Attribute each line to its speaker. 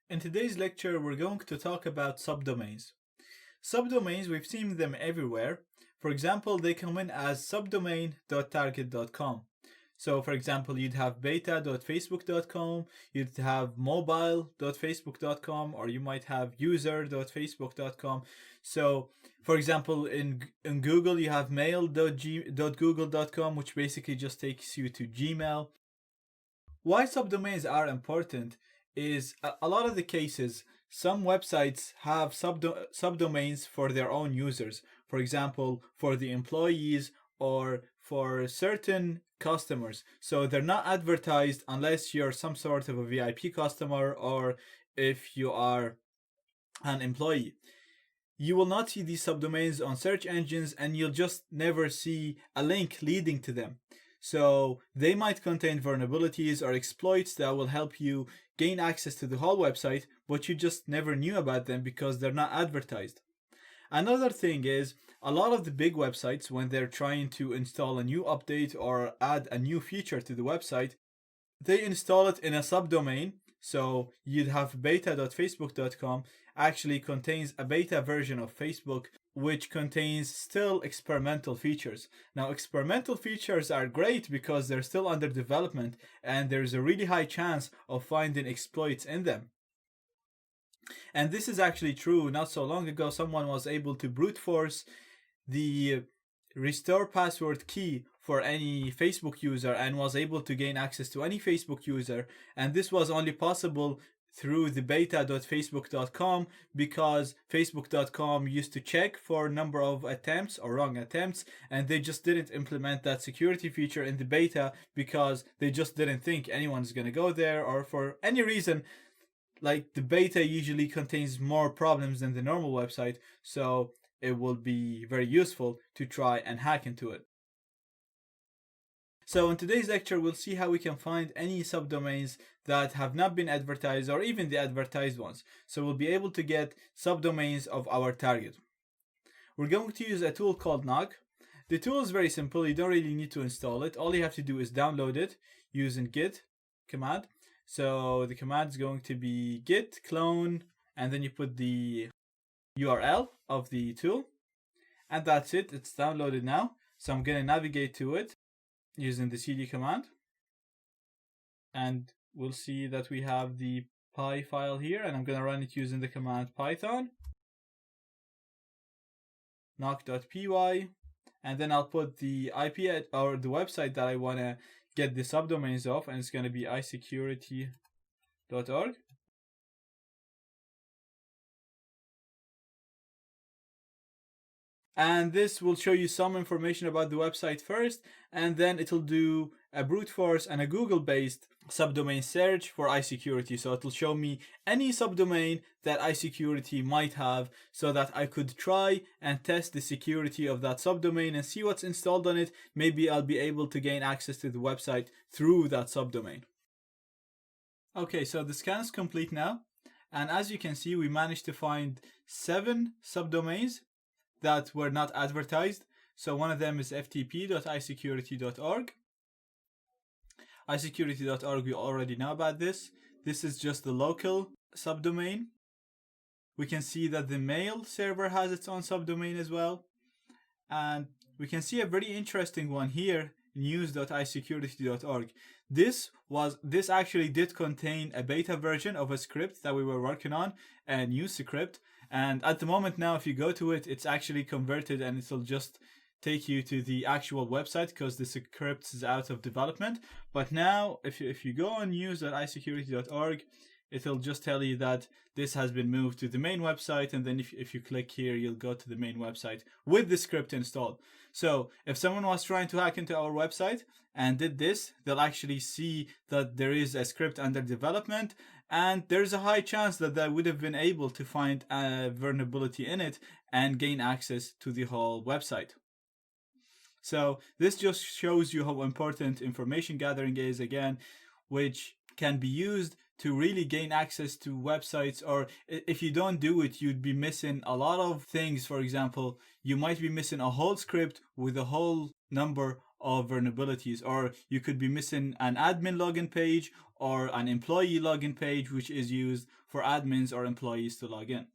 Speaker 1: In today's lecture, we're going to talk about subdomains. Subdomains, we've seen them everywhere. For example, they come in as subdomain.target.com. So, for example, you'd have beta.facebook.com, you'd have mobile.facebook.com, or you might have user.facebook.com. So, for example, in Google, you have mail.google.com, which basically just takes you to Gmail. Why subdomains are important is a lot of the cases, some websites have subdomains for their own users. For example, for the employees or for certain customers. So they're not advertised unless you're some sort of a VIP customer or if you are an employee. You will not see these subdomains on search engines and you'll just never see a link leading to them. So they might contain vulnerabilities or exploits that will help you gain access to the whole website, but you just never knew about them because they're not advertised. Another thing is, a lot of the big websites, when they're trying to install a new update or add a new feature to the website, they install it in a subdomain. So you'd have beta.facebook.com actually contains a beta version of Facebook which contains still experimental features. Now, experimental features are great because they're still under development and there's a really high chance of finding exploits in them. And this is actually true. Not so long ago, someone was able to brute force the restore password key for any Facebook user and was able to gain access to any Facebook user. And this was only possible through the beta.facebook.com because facebook.com used to check for number of attempts or wrong attempts, and they just didn't implement that security feature in the beta because they just didn't think anyone's going to go there, or for any reason. Like, the beta usually contains more problems than the normal website, so it will be very useful to try and hack into it. So in today's lecture, we'll see how we can find any subdomains that have not been advertised or even the advertised ones. So we'll be able to get subdomains of our target. We're going to use a tool called Knock. The tool is very simple. You don't really need to install it. All you have to do is download it using git command. So the command is going to be git clone, and then you put the URL of the tool, and that's it. It's downloaded now. So I'm going to navigate to it using the cd command, and we'll see that we have the py file here, and I'm going to run it using the command python knock.py, and then I'll put the IP or the website that I want to get the subdomains of, and it's going to be isecurity.org. And this will show you some information about the website first, and then it'll do a brute force and a Google-based subdomain search for iSecurity. So it'll show me any subdomain that iSecurity might have so that I could try and test the security of that subdomain and see what's installed on it. Maybe I'll be able to gain access to the website through that subdomain. Okay, so the scan is complete now. And as you can see, we managed to find 7 subdomains that were not advertised. So one of them is ftp.isecurity.org. isecurity.org, we already know about this. This is just the local subdomain. We can see that the mail server has its own subdomain as well. And we can see a very interesting one here, news.isecurity.org. This actually did contain a beta version of a script that we were working on, a news script. And at the moment now, if you go to it, it's actually converted and it'll just take you to the actual website because the script is out of development. But now, if you go on news.isecurity.org, it'll just tell you that this has been moved to the main website. And then if you click here, you'll go to the main website with the script installed. So if someone was trying to hack into our website and did this, they'll actually see that there is a script under development, and there's a high chance that they would have been able to find a vulnerability in it and gain access to the whole website. So this just shows you how important information gathering is, again, which can be used to really gain access to websites. Or if you don't do it, you'd be missing a lot of things. For example, you might be missing a whole script with a whole number of vulnerabilities, or you could be missing an admin login page, or an employee login page, which is used for admins or employees to log in.